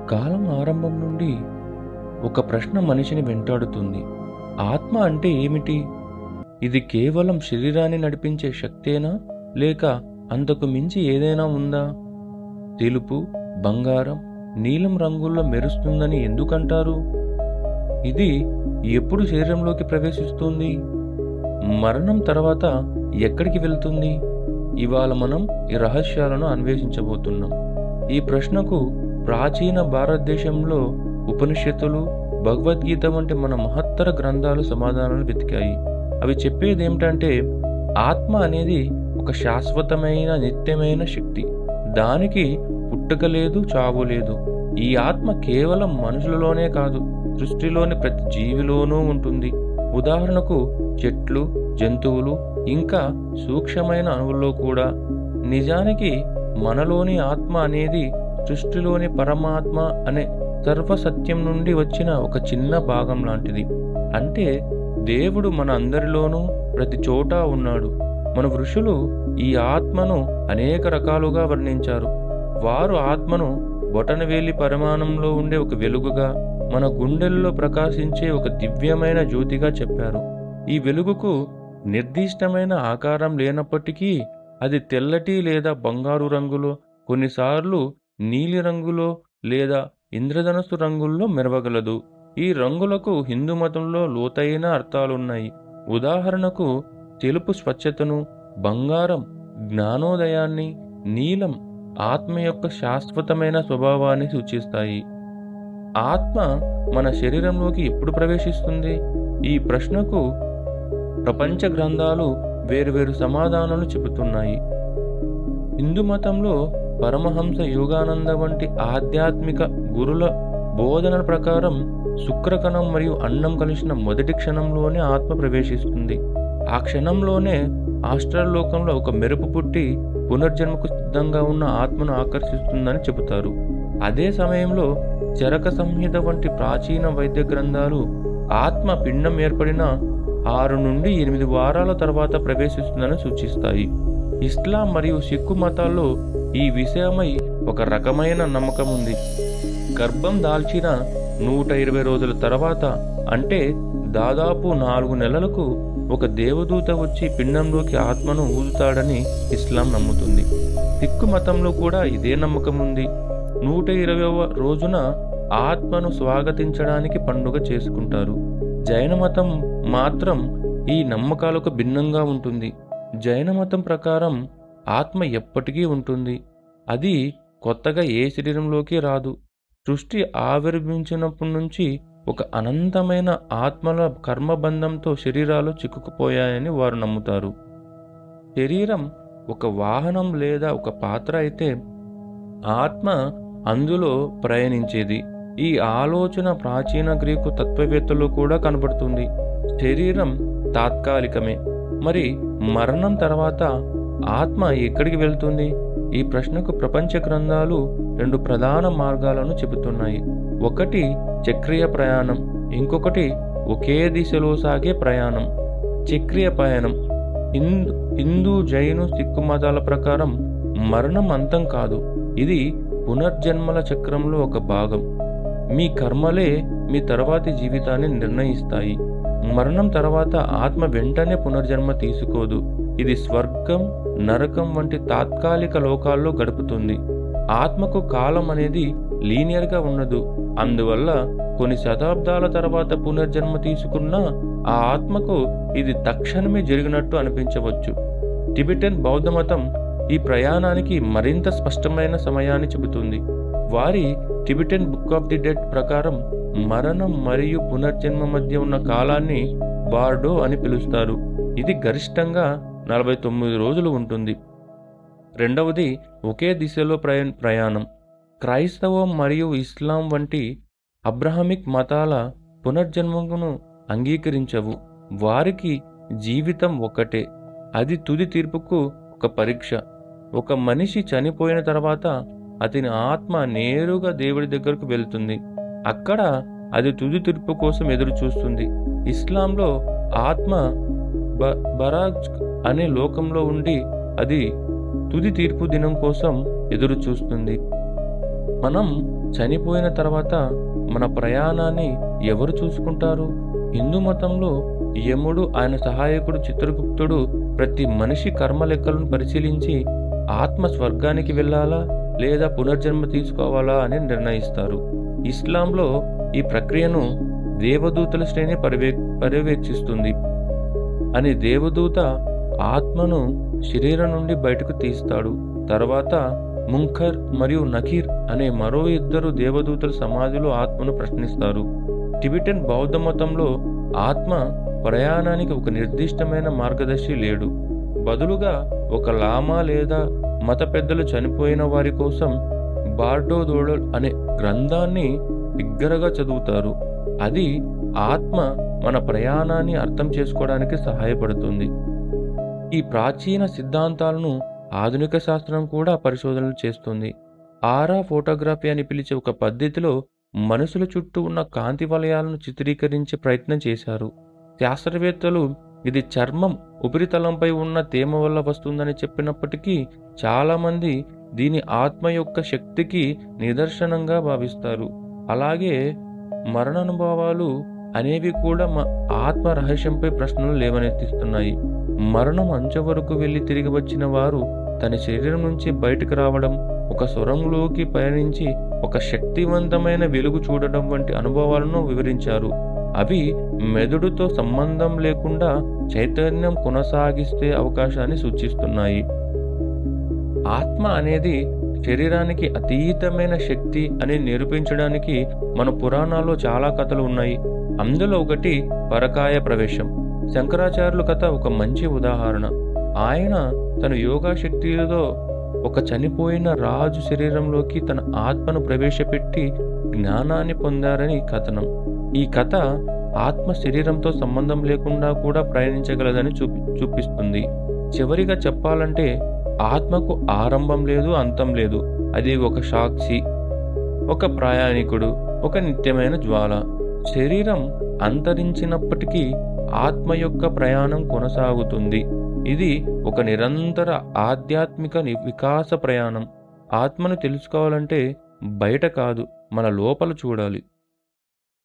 కాలం ఆరంభం నుండి ఒక ప్రశ్న మనిషిని వెంటాడుతుంది. ఆత్మ అంటే ఏమిటి? ఇది కేవలం శరీరాన్ని నడిపించే శక్తేనా, లేక అంతకు మించి ఏదైనా ఉందా? తెలుపు, బంగారం, నీలం రంగుల్లో మెరుస్తుందని ఎందుకంటారు? ఇది ఎప్పుడు శరీరంలోకి ప్రవేశిస్తుంది? మరణం తర్వాత ఎక్కడికి వెళ్తుంది? ఇవాళ మనం ఈ రహస్యాలను అన్వేషించబోతున్నాం. ఈ ప్రశ్నకు ప్రాచీన భారతదేశంలో ఉపనిషత్తులు, భగవద్గీత వంటి మన మహత్తర గ్రంథాలు సమాధానాలు వెతికాయి. అవి చెప్పేది ఏమిటంటే, ఆత్మ అనేది ఒక శాశ్వతమైన నిత్యమైన శక్తి. దానికి పుట్టుక లేదు, చావు లేదు. ఈ ఆత్మ కేవలం మనుషులలోనే కాదు, సృష్టిలోని ప్రతి జీవిలోనూ ఉంటుంది. ఉదాహరణకు చెట్లు, జంతువులు, ఇంకా సూక్ష్మమైన అణువుల్లో కూడా. నిజానికి మనలోని ఆత్మ అనేది సృష్టిలోని పరమాత్మ అనే సర్వసత్యం నుండి వచ్చిన ఒక చిన్న భాగం లాంటిది. అంటే దేవుడు మన అందరిలోనూ ప్రతి చోట ఉన్నాడు. మన ఋషులు ఈ ఆత్మను అనేక రకాలుగా వర్ణించారు. వారు ఆత్మను బొటనవేలి పరిమాణంలో ఉండే ఒక వెలుగుగా, మన గుండెల్లో ప్రకాశించే ఒక దివ్యమైన జ్యోతిగా చెప్పారు. ఈ వెలుగుకు నిర్దిష్టమైన ఆకారం లేనప్పటికీ అది తెల్లటి లేదా బంగారు రంగులో, కొన్నిసార్లు నీలి రంగులో లేదా ఇంద్రధనుస్సు రంగుల్లో మెరవగలదు. ఈ రంగులకు హిందూ మతంలో లోతైన అర్థాలున్నాయి. ఉదాహరణకు తెలుపు స్వచ్ఛతను, బంగారం జ్ఞానోదయాన్ని, నీలం ఆత్మ యొక్క శాశ్వతమైన స్వభావాన్ని సూచిస్తాయి. ఆత్మ మన శరీరంలోకి ఎప్పుడు ప్రవేశిస్తుంది? ఈ ప్రశ్నకు ప్రపంచ గ్రంథాలు వేరువేరు సమాధానాలు చెబుతున్నాయి. హిందూ మతంలో పరమహంస యోగానంద వంటి ఆధ్యాత్మిక గురుల బోధనల ప్రకారం శుక్రకణం మరియు అన్నం కలిసిన మొదటి క్షణంలోనే ఆత్మ ప్రవేశిస్తుంది. ఆ క్షణంలోనే ఆస్ట్రల్ లోకంలో ఒక మెరుపు పుట్టి పునర్జన్మకు సిద్ధంగా ఉన్న ఆత్మను ఆకర్షిస్తుందని చెబుతారు. అదే సమయంలో చరక సంహిత వంటి ప్రాచీన వైద్య గ్రంథాలు ఆత్మ పిండం ఏర్పడిన 6 నుండి 8 వారాల తర్వాత ప్రవేశిస్తుందని సూచిస్తాయి. ఇస్లాం మరియు సిక్కు మతాల్లో ఈ విషయమై ఒక రకమైన నమ్మకం ఉంది. గర్భం దాల్చిన 120 రోజుల తర్వాత, అంటే దాదాపు 4 నెలలకు ఒక దేవదూత వచ్చి పిండంలోకి ఆత్మను ఊదుతాడని ఇస్లాం నమ్ముతుంది. సిక్కు మతంలో కూడా ఇదే నమ్మకం ఉంది. 120వ రోజున ఆత్మను స్వాగతించడానికి పండుగ చేసుకుంటారు. జైన మతం మాత్రం ఈ నమ్మకాలకు భిన్నంగా ఉంటుంది. జైన మతం ప్రకారం ఆత్మ ఎప్పటికీ ఉంటుంది. అది కొత్తగా ఏ శరీరంలోకి రాదు. సృష్టి ఆవిర్భవించినప్పటి నుంచి ఒక అనంతమైన ఆత్మల కర్మబంధంతో శరీరాలు చిక్కుకుపోయాయని వారు నమ్ముతారు. శరీరం ఒక వాహనం లేదా ఒక పాత్ర అయితే ఆత్మ అందులో ప్రయాణించేది. ఈ ఆలోచన ప్రాచీన గ్రీకు తత్వవేత్తలో కూడా కనబడుతుంది. శరీరం తాత్కాలికమే. మరి మరణం తర్వాత ఆత్మ ఎక్కడికి వెళ్తుంది? ఈ ప్రశ్నకు ప్రపంచ గ్రంథాలు 2 ప్రధాన మార్గాలను చెబుతున్నాయి. ఒకటి చక్రీయ ప్రయాణం, ఇంకొకటి ఒకే దిశలో సాగే ప్రయాణం. చక్రీయ ప్రయాణం హిందూ, జైను, సిక్కు మతాల ప్రకారం మరణం అంతం కాదు. ఇది పునర్జన్మల చక్రంలో ఒక భాగం. మీ కర్మలే మీ తర్వాతి జీవితాన్ని నిర్ణయిస్తాయి. మరణం తర్వాత ఆత్మ వెంటనే పునర్జన్మ తీసుకోదు. ఇది స్వర్గం, నరకం వంటి తాత్కాలిక లోకాల్లో గడుపుతుంది. ఆత్మకు కాలం అనేది లీనియర్గా ఉండదు. అందువల్ల కొన్ని శతాబ్దాల తర్వాత పునర్జన్మ తీసుకున్నా ఆ ఆత్మకు ఇది తక్షణమే జరిగినట్టు అనిపించవచ్చు. టిబెటన్ బౌద్ధ మతం ఈ ప్రయాణానికి మరింత స్పష్టమైన సమయాన్ని చెబుతుంది. వారి Tibetan book of the dead ప్రకారం మరణం మరియు పునర్జన్మ మధ్య ఉన్న కాలాన్ని బార్డో అని పిలుస్తారు. ఇది గరిష్టంగా 49 రోజులు ఉంటుంది. రెండవది ఒకే దిశలో ప్రయాణం. క్రైస్తవం మరియు ఇస్లాం వంటి అబ్రహామిక్ మతాల పునర్జన్మను అంగీకరించవు. వారికి జీవితం ఒక్కటే. అది తుది తీర్పుకు ఒక పరీక్ష. ఒక మనిషి చనిపోయిన తర్వాత అతని ఆత్మ నేరుగా దేవుడి దగ్గరకు వెళ్తుంది. అక్కడ అది తుది తీర్పు కోసం ఎదురు చూస్తుంది. ఇస్లాంలో ఆత్మ బరాజ్ అనే లోకంలో ఉండి అది తుది తీర్పు దినం కోసం ఎదురు చూస్తుంది. మనం చనిపోయిన తర్వాత మన ప్రయాణాన్ని ఎవరు చూసుకుంటారు? హిందూ మతంలో యముడు, ఆయన సహాయకుడు చిత్రగుప్తుడు ప్రతి మనిషి కర్మ లెక్కలను పరిశీలించి ఆత్మ స్వర్గానికి వెళ్ళాలా లేదా పునర్జన్మ తీసుకోవాలా అని నిర్ణయిస్తారు. ఇస్లాంలో ఈ ప్రక్రియను దేవదూతల శ్రేణి పర్యవేక్షిస్తుంది. అని దేవదూత ఆత్మను శరీరం నుండి బయటకు తీస్తాడు. తర్వాత ముంకర్ మరియు నకీర్ అనే మరో ఇద్దరు దేవదూతల సమాధిలో ఆత్మను ప్రశ్నిస్తారు. టిబెటన్ బౌద్ధ మతంలో ఆత్మ ప్రయాణానికి ఒక నిర్దిష్టమైన మార్గదర్శి లేడు. బదులుగా ఒక లామా లేదా మత పెద్దలు చనిపోయిన వారి కోసం బార్డో దోడల్ అనే గ్రంథాన్ని బిగ్గరగా చదువుతారు. అది ఆత్మ మన ప్రయాణాన్ని అర్థం చేసుకోవడానికి సహాయపడుతుంది. ఈ ప్రాచీన సిద్ధాంతాలను ఆధునిక శాస్త్రం కూడా పరిశోధనలు చేస్తుంది. ఆరా ఫోటోగ్రఫీ అని పిలిచే ఒక పద్ధతిలో మనుషుల చుట్టూ ఉన్న కాంతి వలయాలను చిత్రీకరించే ప్రయత్నం చేశారు. శాస్త్రవేత్తలు ఇది చర్మం ఉపరితలంపై ఉన్న తేమ వల్ల వస్తుందని చెప్పినప్పటికీ చాలామంది దీని ఆత్మ యొక్క శక్తికి నిదర్శనంగా భావిస్తారు. అలాగే మరణానుభవాలు అనేవి కూడా ఆత్మ రహస్యంపై ప్రశ్నలు లేవనెత్తిస్తున్నాయి. మరణం అంచె వరకు వెళ్లి తిరిగి వచ్చిన వారు తన శరీరం నుంచి బయటకు రావడం, ఒక స్వరంలోకి పయనించి ఒక శక్తివంతమైన వెలుగు చూడడం వంటి అనుభవాలను వివరించారు. అవి మెదడుతో సంబంధం లేకుండా చైతన్యం కొనసాగిస్తే అవకాశాన్ని సూచిస్తున్నాయి. ఆత్మ అనేది శరీరానికి అతీతమైన శక్తి అని నిరూపించడానికి మన పురాణాల్లో చాలా కథలు ఉన్నాయి. అందులో ఒకటి పరకాయ ప్రవేశం. శంకరాచార్యుల కథ ఒక మంచి ఉదాహరణ. ఆయన తన యోగా శక్తితో ఒక చనిపోయిన రాజు శరీరంలోకి తన ఆత్మను ప్రవేశపెట్టి జ్ఞానాన్ని పొందారని కథనం. ఈ కథ ఆత్మ శరీరంతో సంబంధం లేకుండా కూడా ప్రయాణించగలదని చూపిస్తుంది. చివరిగా చెప్పాలంటే ఆత్మకు ఆరంభం లేదు, అంతం లేదు. అది ఒక సాక్షి, ఒక ప్రయాణికుడు, ఒక నిత్యమైన జ్వాల. శరీరం అంతరించినప్పటికీ ఆత్మ యొక్క ప్రయాణం కొనసాగుతుంది. ఇది ఒక నిరంతర ఆధ్యాత్మిక వికాస ప్రయాణం. ఆత్మను తెలుసుకోవాలంటే బయట కాదు, మన లోపల చూడాలి.